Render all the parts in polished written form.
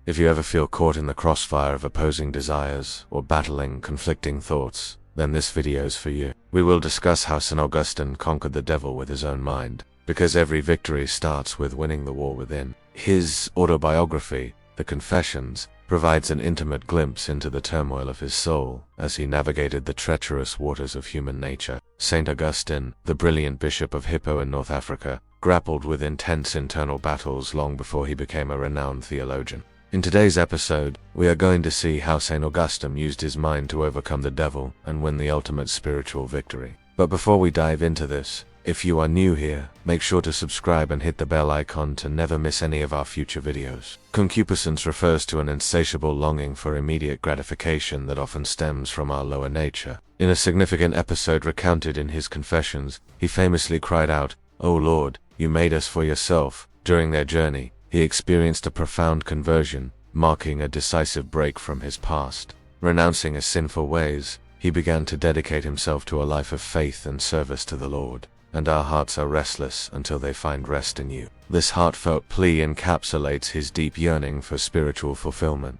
If you ever feel caught in the crossfire of opposing desires or battling conflicting thoughts, then this video's for you. We will discuss how St. Augustine conquered the devil with his own mind, because every victory starts with winning the war within. His autobiography, The Confessions, provides an intimate glimpse into the turmoil of his soul as he navigated the treacherous waters of human nature. St. Augustine, the brilliant bishop of Hippo in North Africa, grappled with intense internal battles long before he became a renowned theologian. In today's episode, we are going to see how St. Augustine used his mind to overcome the devil and win the ultimate spiritual victory. But before we dive into this, if you are new here, make sure to subscribe and hit the bell icon to never miss any of our future videos. Concupiscence refers to an insatiable longing for immediate gratification that often stems from our lower nature. In a significant episode recounted in his Confessions, he famously cried out, "O Lord, you made us for yourself." During their journey, he experienced a profound conversion, marking a decisive break from his past. Renouncing his sinful ways, he began to dedicate himself to a life of faith and service to the Lord. And our hearts are restless until they find rest in you. This heartfelt plea encapsulates his deep yearning for spiritual fulfillment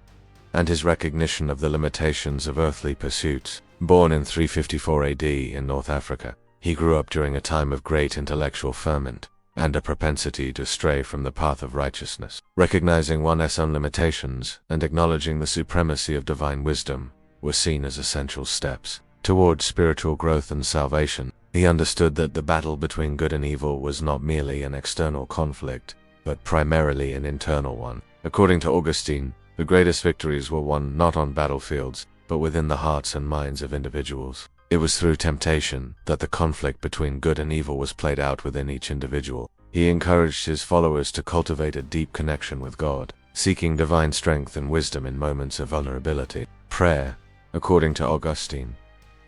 and his recognition of the limitations of earthly pursuits. Born in 354 AD in North Africa, he grew up during a time of great intellectual ferment and a propensity to stray from the path of righteousness. Recognizing one's own limitations and acknowledging the supremacy of divine wisdom were seen as essential steps towards spiritual growth and salvation. He understood that the battle between good and evil was not merely an external conflict, but primarily an internal one. According to Augustine, the greatest victories were won not on battlefields, but within the hearts and minds of individuals. It was through temptation that the conflict between good and evil was played out within each individual. He encouraged his followers to cultivate a deep connection with God, seeking divine strength and wisdom in moments of vulnerability. Prayer, according to Augustine,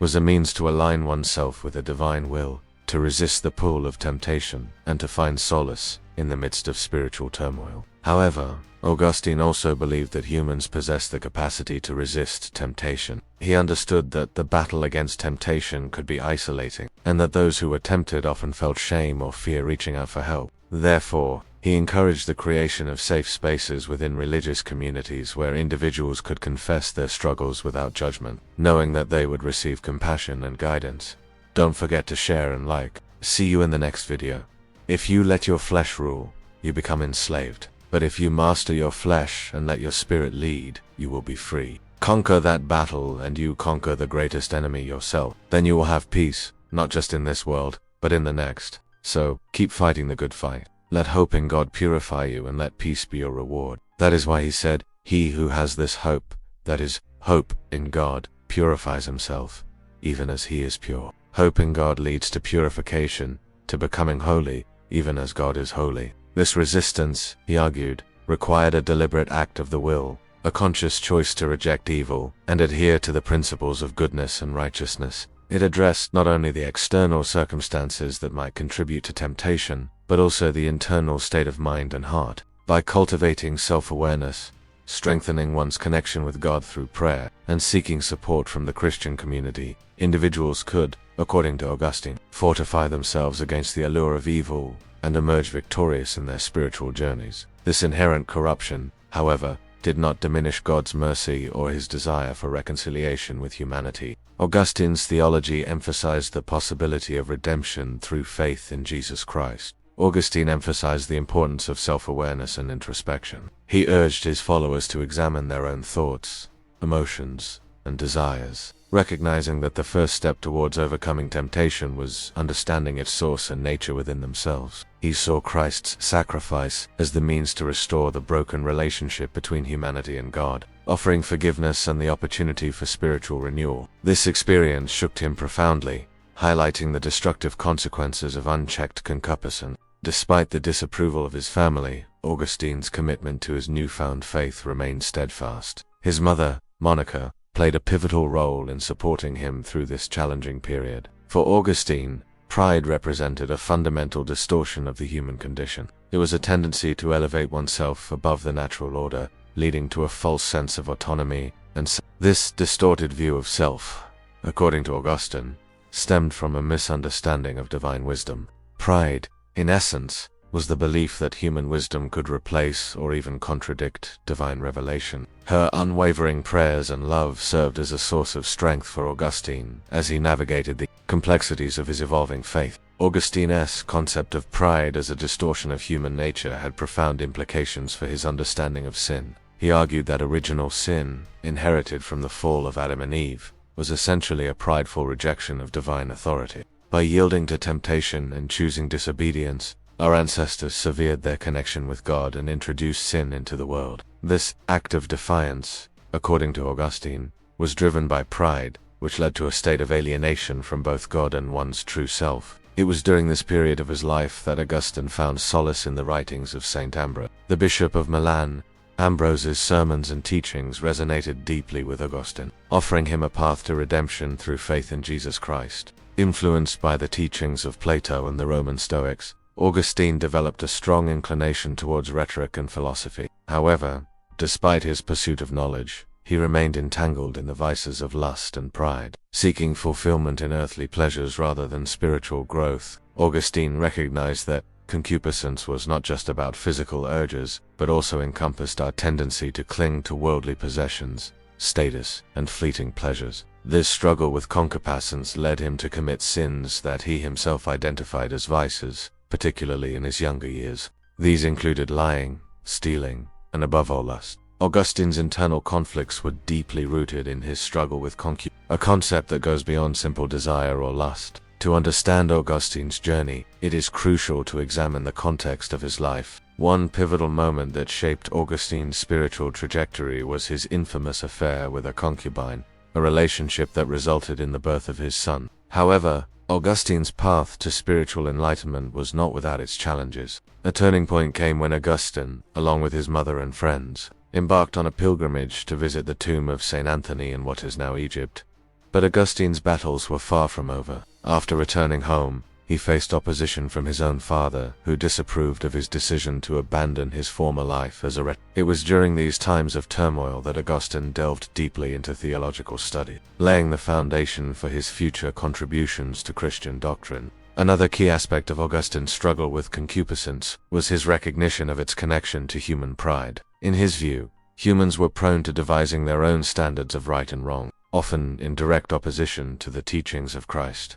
was a means to align oneself with a divine will, to resist the pull of temptation, and to find solace in the midst of spiritual turmoil. However, Augustine also believed that humans possess the capacity to resist temptation. He understood that the battle against temptation could be isolating, and that those who were tempted often felt shame or fear reaching out for help. Therefore, he encouraged the creation of safe spaces within religious communities where individuals could confess their struggles without judgment, knowing that they would receive compassion and guidance. Don't forget to share and like. See you in the next video. If you let your flesh rule, you become enslaved. But if you master your flesh and let your spirit lead, you will be free. Conquer that battle and you conquer the greatest enemy, yourself. Then you will have peace, not just in this world, but in the next. So, keep fighting the good fight. Let hope in God purify you and let peace be your reward. That is why he said, "He who has this hope, that is, hope in God, purifies himself, even as he is pure." Hope in God leads to purification, to becoming holy, even as God is holy. This resistance, he argued, required a deliberate act of the will, a conscious choice to reject evil and adhere to the principles of goodness and righteousness. It addressed not only the external circumstances that might contribute to temptation, but also the internal state of mind and heart. By cultivating self-awareness, strengthening one's connection with God through prayer, and seeking support from the Christian community, individuals could, according to Augustine, fortify themselves against the allure of evil and emerge victorious in their spiritual journeys. This inherent corruption, however, did not diminish God's mercy or his desire for reconciliation with humanity. Augustine's theology emphasized the possibility of redemption through faith in Jesus Christ. Augustine emphasized the importance of self-awareness and introspection. He urged his followers to examine their own thoughts, emotions, and desires, recognizing that the first step towards overcoming temptation was understanding its source and nature within themselves. He saw Christ's sacrifice as the means to restore the broken relationship between humanity and God, offering forgiveness and the opportunity for spiritual renewal. This experience shook him profoundly, highlighting the destructive consequences of unchecked concupiscence. Despite the disapproval of his family, Augustine's commitment to his newfound faith remained steadfast. His mother, Monica, played a pivotal role in supporting him through this challenging period. For Augustine, pride represented a fundamental distortion of the human condition. It was a tendency to elevate oneself above the natural order, leading to a false sense of autonomy and this distorted view of self, according to Augustine, stemmed from a misunderstanding of divine wisdom. Pride, in essence, was the belief that human wisdom could replace or even contradict divine revelation. Her unwavering prayers and love served as a source of strength for Augustine as he navigated the complexities of his evolving faith. Augustine's concept of pride as a distortion of human nature had profound implications for his understanding of sin. He argued that original sin, inherited from the fall of Adam and Eve, was essentially a prideful rejection of divine authority. By yielding to temptation and choosing disobedience, our ancestors severed their connection with God and introduced sin into the world. This act of defiance, according to Augustine, was driven by pride, which led to a state of alienation from both God and one's true self. It was during this period of his life that Augustine found solace in the writings of Saint Ambrose, the Bishop of Milan. Ambrose's sermons and teachings resonated deeply with Augustine, offering him a path to redemption through faith in Jesus Christ. Influenced by the teachings of Plato and the Roman Stoics, Augustine developed a strong inclination towards rhetoric and philosophy. However, despite his pursuit of knowledge, he remained entangled in the vices of lust and pride. Seeking fulfillment in earthly pleasures rather than spiritual growth, Augustine recognized that concupiscence was not just about physical urges, but also encompassed our tendency to cling to worldly possessions, status, and fleeting pleasures. This struggle with concupiscence led him to commit sins that he himself identified as vices, particularly in his younger years. These included lying, stealing, and above all lust. Augustine's internal conflicts were deeply rooted in his struggle with concupiscence, a concept that goes beyond simple desire or lust. To understand Augustine's journey, it is crucial to examine the context of his life. One pivotal moment that shaped Augustine's spiritual trajectory was his infamous affair with a concubine, a relationship that resulted in the birth of his son. However, Augustine's path to spiritual enlightenment was not without its challenges. A turning point came when Augustine, along with his mother and friends, embarked on a pilgrimage to visit the tomb of Saint Anthony in what is now Egypt. But Augustine's battles were far from over. After returning home, he faced opposition from his own father, who disapproved of his decision to abandon his former life as a recluse. It was during these times of turmoil that Augustine delved deeply into theological study, laying the foundation for his future contributions to Christian doctrine. Another key aspect of Augustine's struggle with concupiscence was his recognition of its connection to human pride. In his view, humans were prone to devising their own standards of right and wrong, often in direct opposition to the teachings of Christ.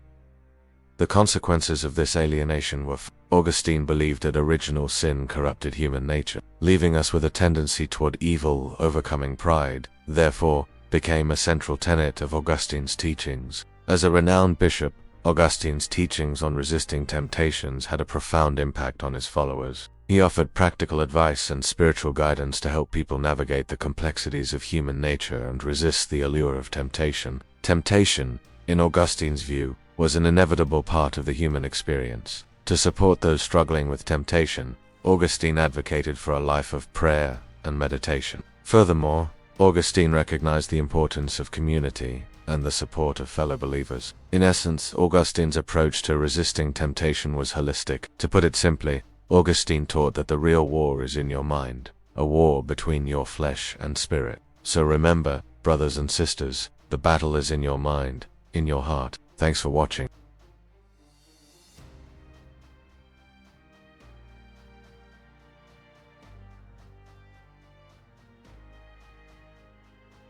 The consequences of this alienation were Augustine believed that original sin corrupted human nature, leaving us with a tendency toward evil. Overcoming pride, therefore, became a central tenet of Augustine's teachings. As a renowned bishop, Augustine's teachings on resisting temptations had a profound impact on his followers. He offered practical advice and spiritual guidance to help people navigate the complexities of human nature and resist the allure of temptation. Temptation, in Augustine's view, was an inevitable part of the human experience. To support those struggling with temptation, Augustine advocated for a life of prayer and meditation. Furthermore, Augustine recognized the importance of community and the support of fellow believers. In essence, Augustine's approach to resisting temptation was holistic. To put it simply, Augustine taught that the real war is in your mind, a war between your flesh and spirit. So remember, brothers and sisters, the battle is in your mind, in your heart. Thanks for watching.